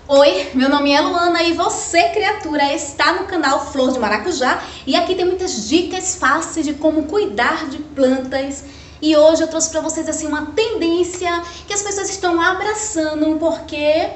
Oi, meu nome é Luana e você, criatura, está no canal Flor de Maracujá e aqui tem muitas dicas fáceis de como cuidar de plantas. E hoje eu trouxe para vocês assim uma tendência que as pessoas estão abraçando porque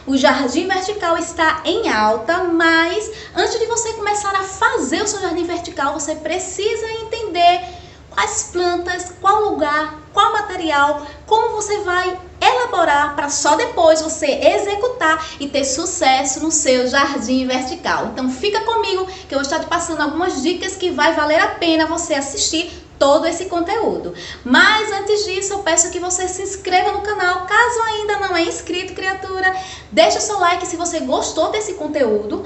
o jardim vertical está em alta, mas antes de você começar a fazer o seu jardim vertical, você precisa entender quais plantas, qual lugar, qual material, como você vai elaborar para só depois você executar e ter sucesso no seu jardim vertical. Então fica comigo que eu vou estar te passando algumas dicas que vai valer a pena você assistir todo esse conteúdo. Mas antes disso eu peço que você se inscreva no canal, caso ainda não é inscrito, criatura. Deixa o seu like se você gostou desse conteúdo.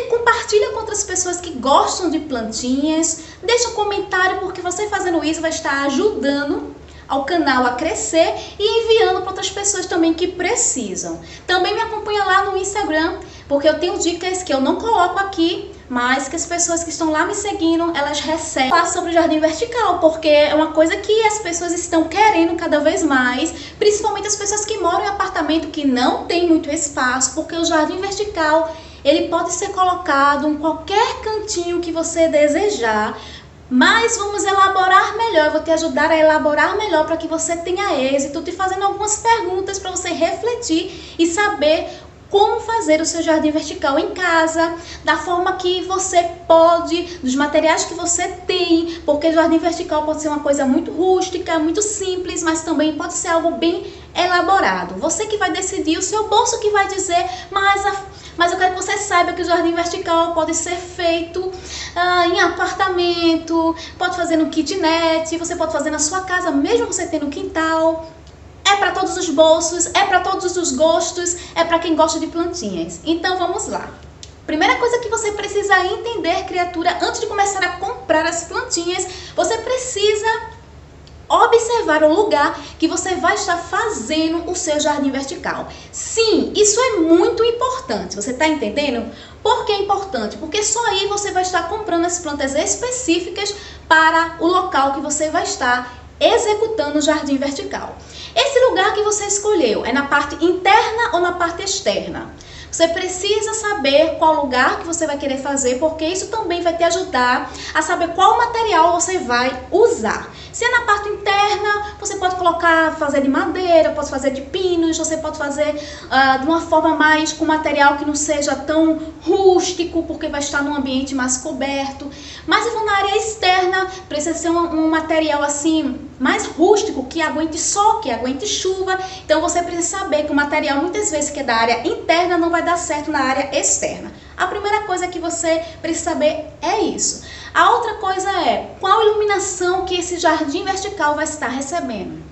Compartilha com outras pessoas que gostam de plantinhas. Deixa um comentário, porque você fazendo isso vai estar ajudando ao canal a crescer e enviando para outras pessoas também que precisam. Também me acompanha lá no Instagram, porque eu tenho dicas que eu não coloco aqui, mas que as pessoas que estão lá me seguindo, elas recebem. Falar sobre o jardim vertical, porque é uma coisa que as pessoas estão querendo cada vez mais, principalmente as pessoas que moram em apartamento que não tem muito espaço, porque o jardim vertical, ele pode ser colocado em qualquer cantinho que você desejar. Mas vamos elaborar melhor, eu vou te ajudar a elaborar melhor para que você tenha êxito, te fazendo algumas perguntas para você refletir e saber como fazer o seu jardim vertical em casa, da forma que você pode, dos materiais que você tem, porque o jardim vertical pode ser uma coisa muito rústica, muito simples, mas também pode ser algo bem elaborado. Você que vai decidir, o seu bolso que vai dizer, mas eu quero que você saiba que o jardim vertical pode ser feito em apartamento, pode fazer no kitnet, você pode fazer na sua casa, mesmo você tendo quintal. É para todos os bolsos, é para todos os gostos, é para quem gosta de plantinhas. Então vamos lá. Primeira coisa que você precisa entender, criatura, antes de começar a comprar as plantinhas, você precisa observar o lugar que você vai estar fazendo o seu jardim vertical. Sim, isso é muito importante. Você está entendendo? Por que é importante? Porque só aí você vai estar comprando as plantas específicas para o local que você vai estar executando o jardim vertical. Esse lugar que você escolheu é na parte interna ou na parte externa? Você precisa saber qual lugar que você vai querer fazer, porque isso também vai te ajudar a saber qual material você vai usar. Se é na parte interna, você pode fazer de madeira, pode fazer de pinos, você pode fazer de uma forma mais com material que não seja tão rústico, porque vai estar num ambiente mais coberto. Mas se for na área externa, precisa ser um material assim mais rústico, que aguente sol, que aguente chuva. Então você precisa saber que o material muitas vezes que é da área interna não vai dar certo na área externa. A primeira coisa que você precisa saber é isso. A outra coisa é qual iluminação que esse jardim vertical vai estar recebendo.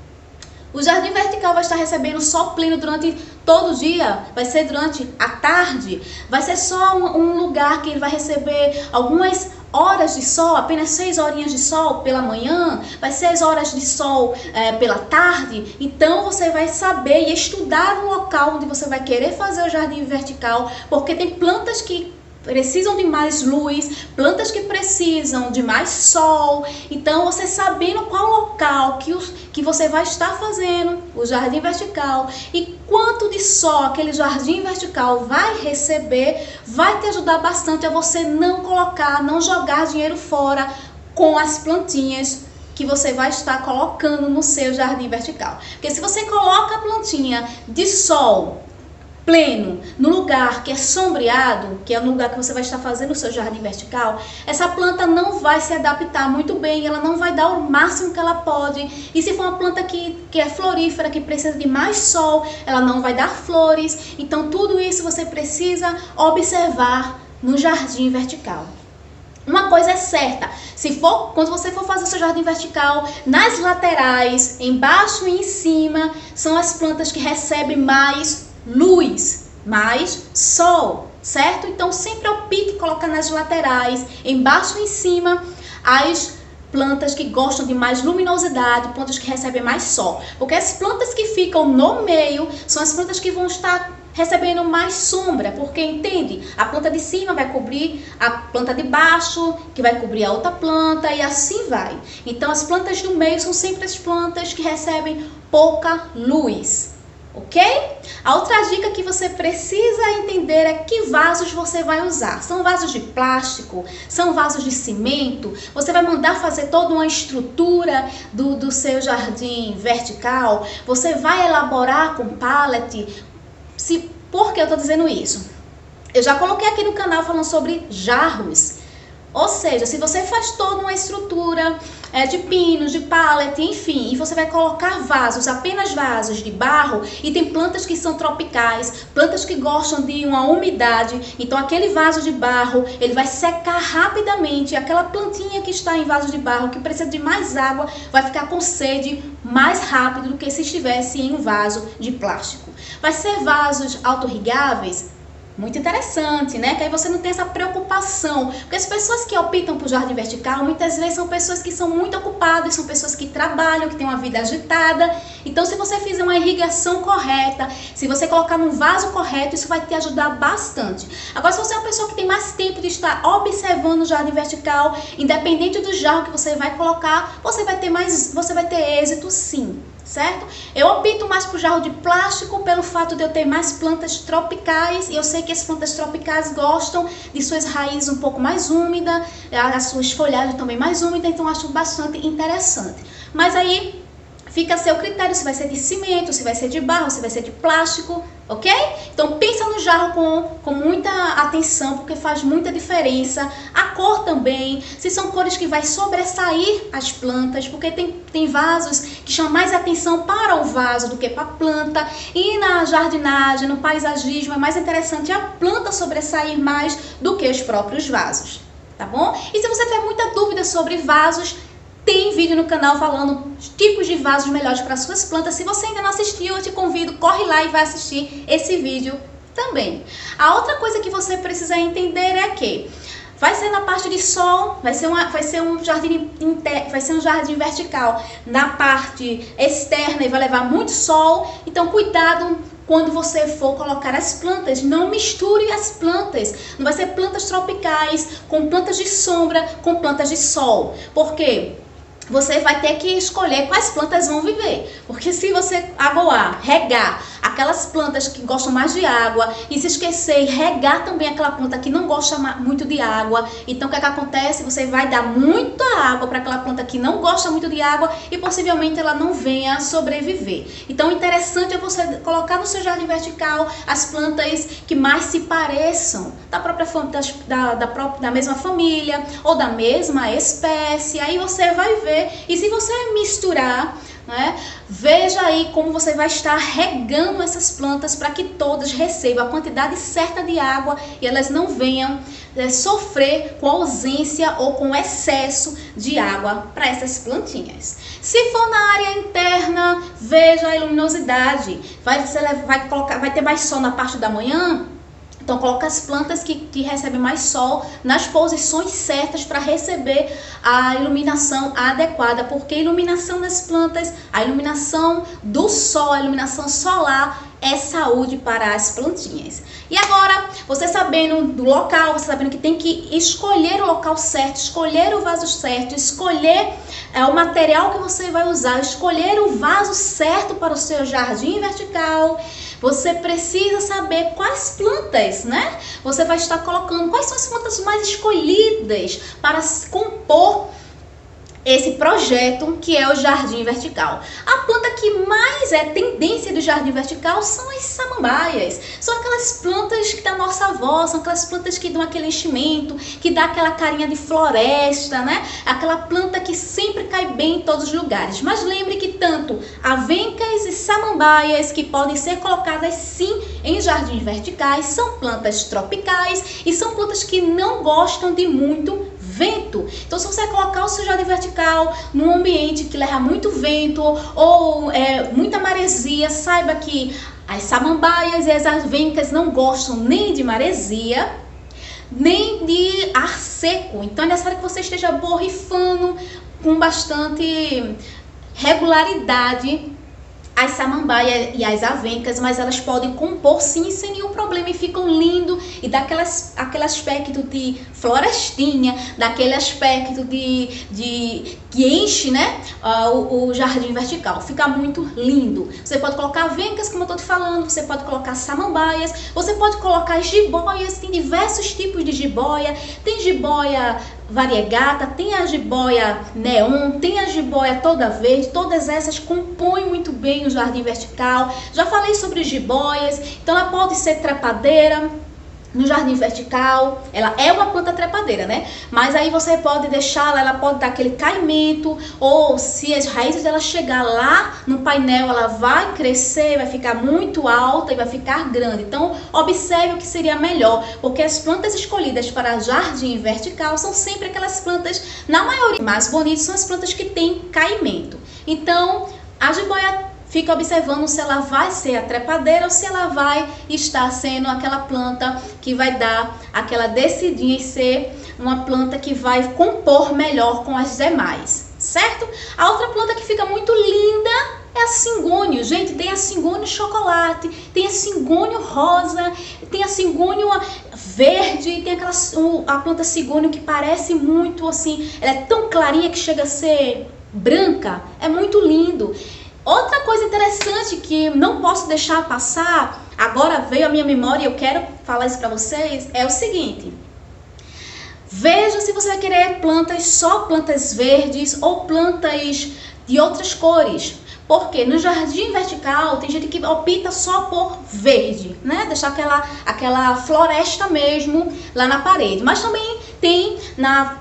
O jardim vertical vai estar recebendo sol pleno durante todo o dia? Vai ser durante a tarde? Vai ser só um lugar que ele vai receber algumas horas de sol, apenas 6 horinhas de sol pela manhã? Vai ser 6 horas de sol pela tarde? Então você vai saber e estudar o local onde você vai querer fazer o jardim vertical, porque tem plantas que precisam de mais luz, plantas que precisam de mais sol. Então você sabendo qual local que você vai estar fazendo o jardim vertical e quanto de sol aquele jardim vertical vai receber, vai te ajudar bastante a você não jogar dinheiro fora com as plantinhas que você vai estar colocando no seu jardim vertical. Porque se você coloca a plantinha de sol pleno, no lugar que é sombreado, que é no lugar que você vai estar fazendo o seu jardim vertical, essa planta não vai se adaptar muito bem, ela não vai dar o máximo que ela pode. E se for uma planta que é florífera, que precisa de mais sol, ela não vai dar flores. Então tudo isso você precisa observar no jardim vertical. Uma coisa é certa, quando você for fazer o seu jardim vertical, nas laterais, embaixo e em cima, são as plantas que recebem mais luz, mais sol, certo? Então sempre opte colocar nas laterais, embaixo e em cima, as plantas que gostam de mais luminosidade, plantas que recebem mais sol. Porque as plantas que ficam no meio são as plantas que vão estar recebendo mais sombra, porque entende? A planta de cima vai cobrir a planta de baixo, que vai cobrir a outra planta e assim vai. Então as plantas do meio são sempre as plantas que recebem pouca luz. ok? A outra dica que você precisa entender é que vasos você vai usar. São vasos de plástico? São vasos de cimento? Você vai mandar fazer toda uma estrutura do seu jardim vertical? Você vai elaborar com pallet? Por que eu estou dizendo isso? Eu já coloquei aqui no canal falando sobre jarros. Ou seja, se você faz toda uma estrutura de pinos, de pallet, enfim, e você vai colocar vasos, apenas vasos de barro, e tem plantas que são tropicais, plantas que gostam de uma umidade, então aquele vaso de barro, ele vai secar rapidamente, aquela plantinha que está em vaso de barro, que precisa de mais água, vai ficar com sede mais rápido do que se estivesse em um vaso de plástico. Vai ser vasos autorregáveis? Muito interessante, né? Que aí você não tem essa preocupação. Porque as pessoas que optam por jardim vertical, muitas vezes são pessoas que são muito ocupadas, são pessoas que trabalham, que têm uma vida agitada. Então, se você fizer uma irrigação correta, se você colocar num vaso correto, isso vai te ajudar bastante. Agora, se você é uma pessoa que tem mais tempo de estar observando o jardim vertical, independente do jarro que você vai colocar, você vai ter êxito sim. Certo? Eu opto mais por jarro de plástico pelo fato de eu ter mais plantas tropicais e eu sei que as plantas tropicais gostam de suas raízes um pouco mais úmidas, as suas folhagens também mais úmidas, então eu acho bastante interessante. Mas aí fica a seu critério se vai ser de cimento, se vai ser de barro, se vai ser de plástico, ok? Então pensa no jarro com muita atenção, porque faz muita diferença. A cor também, se são cores que vai sobressair as plantas, porque tem vasos que chamam mais atenção para o vaso do que para a planta. E na jardinagem, no paisagismo, é mais interessante a planta sobressair mais do que os próprios vasos, tá bom? E se você tiver muita dúvida sobre vasos, tem vídeo no canal falando os tipos de vasos melhores para suas plantas. Se você ainda não assistiu, eu te convido, corre lá e vai assistir esse vídeo também. A outra coisa que você precisa entender é que vai ser na parte de sol, vai ser um jardim vertical na parte externa e vai levar muito sol. Então cuidado quando você for colocar as plantas, não misture as plantas. Não vai ser plantas tropicais com plantas de sombra, com plantas de sol. Por quê? Você vai ter que escolher quais plantas vão viver. Porque se você aguar, regar aquelas plantas que gostam mais de água e se esquecer e regar também aquela planta que não gosta muito de água, então o que acontece? Você vai dar muita água para aquela planta que não gosta muito de água e possivelmente ela não venha sobreviver. Então o interessante é você colocar no seu jardim vertical as plantas que mais se pareçam da mesma família ou da mesma espécie. Aí você vai ver. E se você misturar, né, veja aí como você vai estar regando essas plantas para que todas recebam a quantidade certa de água e elas não venham sofrer com ausência ou com excesso de água para essas plantinhas. Se for na área interna, veja a luminosidade. Vai ter mais sol na parte da manhã. Então coloca as plantas que recebem mais sol nas posições certas para receber a iluminação adequada, porque a iluminação das plantas, a iluminação do sol, a iluminação solar é saúde para as plantinhas. E agora, você sabendo do local, você sabendo que tem que escolher o local certo, escolher o vaso certo, escolher o material que você vai usar, escolher o vaso certo para o seu jardim vertical, você precisa saber quais plantas, né? Você vai estar colocando, quais são as plantas mais escolhidas para compor esse projeto que é o jardim vertical. A planta que mais é tendência do jardim vertical são as samambaias. São aquelas plantas que da nossa avó, são aquelas plantas que dão aquele enchimento, que dá aquela carinha de floresta, né? Aquela planta que sempre cai bem em todos os lugares. Mas lembre que tanto avencas e samambaias, que podem ser colocadas sim em jardins verticais, são plantas tropicais e são plantas que não gostam de muito vento. Então, se você colocar o seu jardim vertical num ambiente que leva muito vento ou muita maresia, saiba que as samambaias e as avencas não gostam nem de maresia, nem de ar seco. Então, é necessário que você esteja borrifando com bastante regularidade as samambaias e as avencas, mas elas podem compor sim sem nenhum problema e ficam lindo e dá aquele aspecto de florestinha, daquele aspecto de que enche, né, o jardim vertical. Fica muito lindo. Você pode colocar avencas, como eu tô te falando, você pode colocar samambaias, você pode colocar jiboias, tem diversos tipos de jiboia, tem jiboia variegata, tem a jiboia neon, tem a jiboia toda verde, todas essas compõem muito bem o jardim vertical. Já falei sobre jiboias, então ela pode ser trepadeira no jardim vertical, ela é uma planta trepadeira, né? Mas aí você pode deixá-la, ela pode dar aquele caimento, ou se as raízes dela chegar lá no painel, ela vai crescer, vai ficar muito alta e vai ficar grande. Então, observe o que seria melhor, porque as plantas escolhidas para jardim vertical são sempre aquelas plantas, na maioria, mais bonitas são as plantas que têm caimento. Então, a jiboia fica observando se ela vai ser a trepadeira ou se ela vai estar sendo aquela planta que vai dar aquela descidinha e ser uma planta que vai compor melhor com as demais, certo? A outra planta que fica muito linda é a cingônio. Gente, tem a cingônio chocolate, tem a cingônio rosa, tem a cingônio verde, tem a planta cingônio que parece muito assim, ela é tão clarinha que chega a ser branca, é muito lindo. Outra coisa interessante que não posso deixar passar, agora veio à minha memória e eu quero falar isso para vocês, é o seguinte. Veja se você vai querer só plantas verdes ou plantas de outras cores. Porque no jardim vertical tem gente que opta só por verde, né? Deixar aquela floresta mesmo lá na parede. Mas também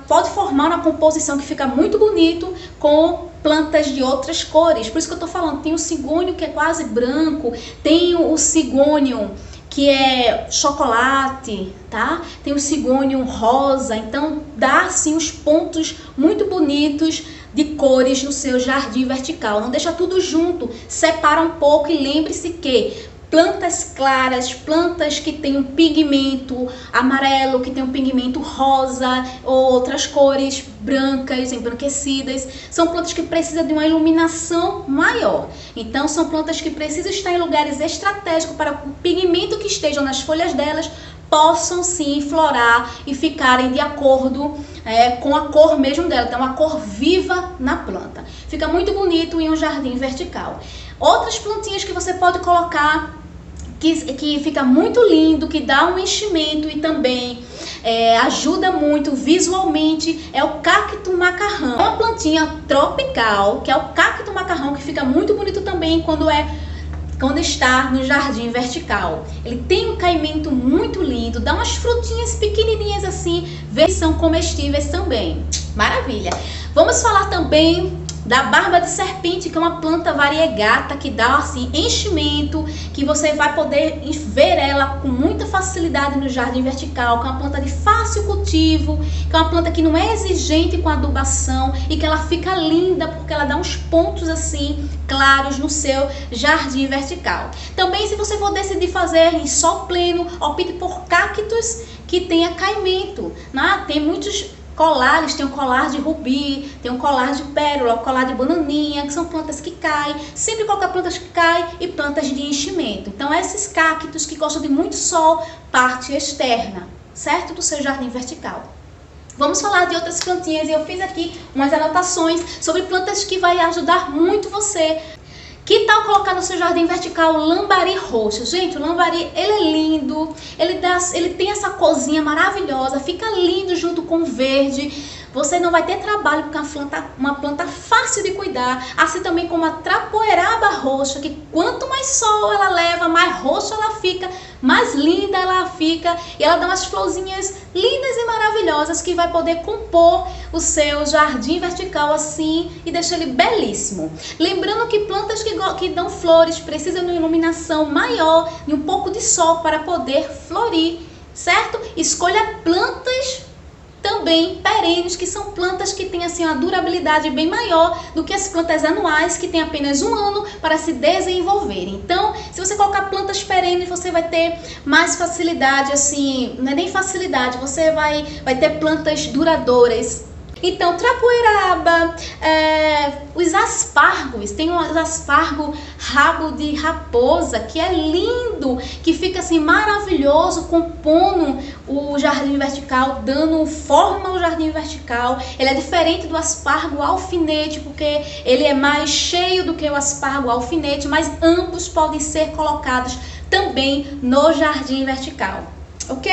pode formar uma composição que fica muito bonito com plantas de outras cores. Por isso que eu tô falando, tem o cigônio que é quase branco, tem o cigônio que é chocolate, tá? Tem o cigônio rosa, então dá assim os pontos muito bonitos de cores no seu jardim vertical. Não deixa tudo junto, separa um pouco e lembre-se que plantas claras, plantas que têm um pigmento amarelo, que tem um pigmento rosa ou outras cores brancas, embranquecidas, são plantas que precisam de uma iluminação maior. Então são plantas que precisam estar em lugares estratégicos para que o pigmento que esteja nas folhas delas possam sim florar e ficarem de acordo com a cor mesmo dela, então uma cor viva na planta. Fica muito bonito em um jardim vertical. Outras plantinhas que você pode colocar que fica muito lindo, que dá um enchimento e também ajuda muito visualmente, é o cacto macarrão. É uma plantinha tropical, que é o cacto macarrão, que fica muito bonito também quando está no jardim vertical. Ele tem um caimento muito lindo, dá umas frutinhas pequenininhas assim, são comestíveis também. Maravilha! Vamos falar também da barba de serpente, que é uma planta variegata que dá assim enchimento, que você vai poder ver ela com muita facilidade no jardim vertical, que é uma planta de fácil cultivo, que é uma planta que não é exigente com adubação e que ela fica linda porque ela dá uns pontos assim claros no seu jardim vertical. Também, se você for decidir fazer em sol pleno, opte por cactos que tenha caimento, né? Tem muitos colares, tem um colar de rubi, tem um colar de pérola, um colar de bananinha, que são plantas que caem, sempre colocar plantas que caem e plantas de enchimento. Então esses cactos que gostam de muito sol, parte externa, certo? Do seu jardim vertical. Vamos falar de outras plantinhas e eu fiz aqui umas anotações sobre plantas que vai ajudar muito você. Que tal colocar no seu jardim vertical o lambari roxo? Gente, o lambari, ele é lindo, ele tem essa corzinha maravilhosa, fica lindo junto com o verde. Você não vai ter trabalho porque é uma planta fácil de cuidar, assim também como a trapoeraba roxa, que quanto mais sol ela leva, mais roxa ela fica, mais linda ela fica, e ela dá umas florzinhas lindas e maravilhosas que vai poder compor o seu jardim vertical assim e deixar ele belíssimo. Lembrando que plantas que dão flores precisam de uma iluminação maior e um pouco de sol para poder florir, certo? Escolha plantas também perenes, que são plantas que têm assim uma durabilidade bem maior do que as plantas anuais, que têm apenas um ano para se desenvolverem. Então, se você colocar plantas perenes, você vai ter mais facilidade, assim, não é nem facilidade, você vai ter plantas duradouras. Então, trapoeraba, os aspargos, tem um aspargo rabo de raposa, que é lindo, que fica assim maravilhoso, compondo o jardim vertical, dando forma ao jardim vertical. Ele é diferente do aspargo alfinete, porque ele é mais cheio do que o aspargo alfinete, mas ambos podem ser colocados também no jardim vertical. Ok?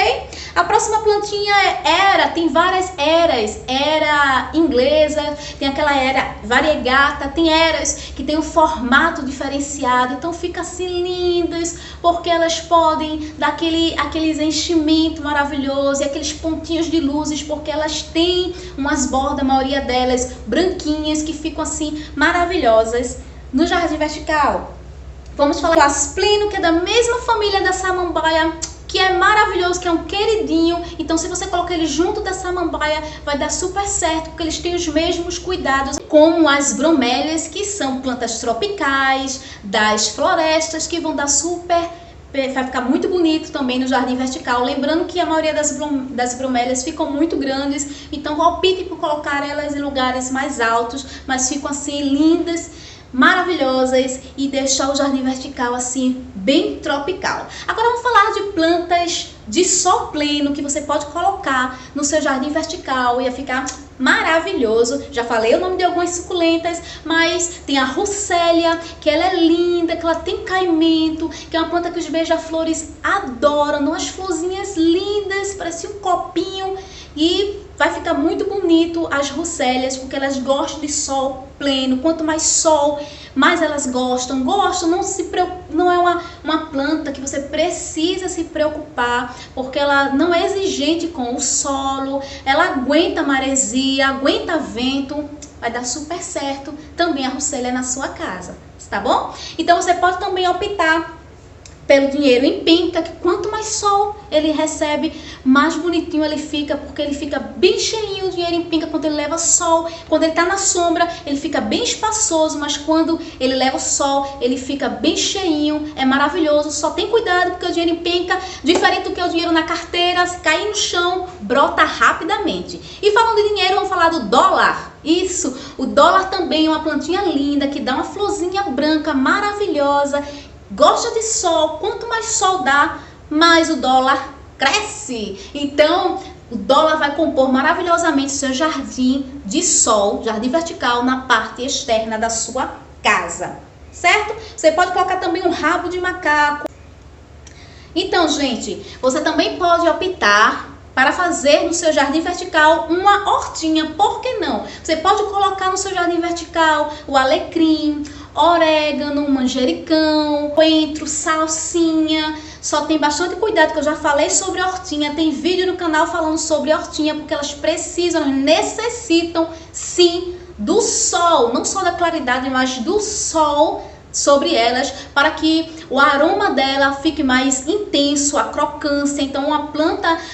A próxima plantinha é era, tem várias eras, era inglesa, tem aquela era variegata, tem eras que tem um formato diferenciado, então fica assim lindas, porque elas podem dar aqueles enchimento maravilhoso e aqueles pontinhos de luzes, porque elas têm umas bordas, a maioria delas branquinhas, que ficam assim maravilhosas no jardim vertical. Vamos falar do aspleno, que é da mesma família da samambaia, que é maravilhoso, que é um queridinho. Então, se você colocar ele junto da samambaia, vai dar super certo, porque eles têm os mesmos cuidados, como as bromélias, que são plantas tropicais das florestas, que vão dar super, vai ficar muito bonito também no jardim vertical. Lembrando que a maioria das bromélias ficam muito grandes, então opte por colocar elas em lugares mais altos, mas ficam assim lindas, maravilhosas, e deixar o jardim vertical assim bem tropical. Agora vamos falar de plantas de sol pleno que você pode colocar no seu jardim vertical, ia ficar maravilhoso. Já falei o nome de algumas suculentas, mas tem a Russélia, que ela é linda, que ela tem caimento, que é uma planta que os beija-flores adoram, umas florzinhas lindas, parece um copinho, e vai ficar muito bonito as russélias, porque elas gostam de sol pleno. Quanto mais sol, mais elas gostam. Não é uma planta que você precisa se preocupar, porque ela não é exigente com o solo, ela aguenta maresia, aguenta vento, vai dar super certo também a russélia na sua casa, tá bom? Então você pode também optar pelo dinheiro em pinta, que quanto mais sol ele recebe, mais bonitinho ele fica, porque ele fica bem cheinho. O dinheiro em pinca, quando ele leva sol, quando ele tá na sombra, ele fica bem espaçoso, mas quando ele leva o sol, ele fica bem cheinho, é maravilhoso. Só tem cuidado, porque o dinheiro em pinca, diferente do que o dinheiro na carteira, se cair no chão, brota rapidamente. E falando de dinheiro, vamos falar do dólar. Isso, o dólar também é uma plantinha linda, que dá uma florzinha branca maravilhosa, gosta de sol. Quanto mais sol dá, mais o dólar cresce. Então, o dólar vai compor maravilhosamente seu jardim de sol, jardim vertical, na parte externa da sua casa, certo? Você pode colocar também um rabo de macaco. Então, gente, você também pode optar para fazer no seu jardim vertical uma hortinha. Por que não? Você pode colocar no seu jardim vertical o alecrim, orégano, manjericão, coentro, salsinha. Só tem bastante cuidado, que eu já falei sobre hortinha. Tem vídeo no canal falando sobre hortinha, porque elas precisam, necessitam sim do sol, não só da claridade, mas do sol sobre elas, para que o aroma dela fique mais intenso, a crocância. Então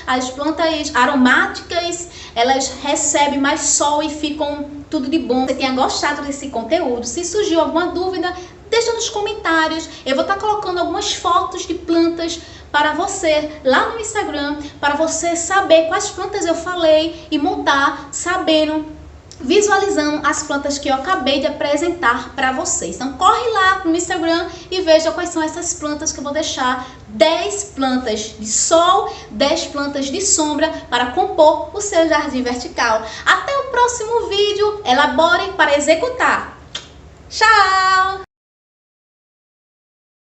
as plantas aromáticas, elas recebem mais sol e ficam tudo de bom. Se você tenha gostado desse conteúdo, se surgiu alguma dúvida, deixa nos comentários. Eu vou estar colocando algumas fotos de plantas para você lá no Instagram, para você saber quais plantas eu falei e montar sabendo, visualizando as plantas que eu acabei de apresentar para vocês. Então corre lá no Instagram e veja quais são essas plantas, que eu vou deixar 10 plantas de sol, 10 plantas de sombra para compor o seu jardim vertical. Até o próximo vídeo. Elabore para executar. Tchau!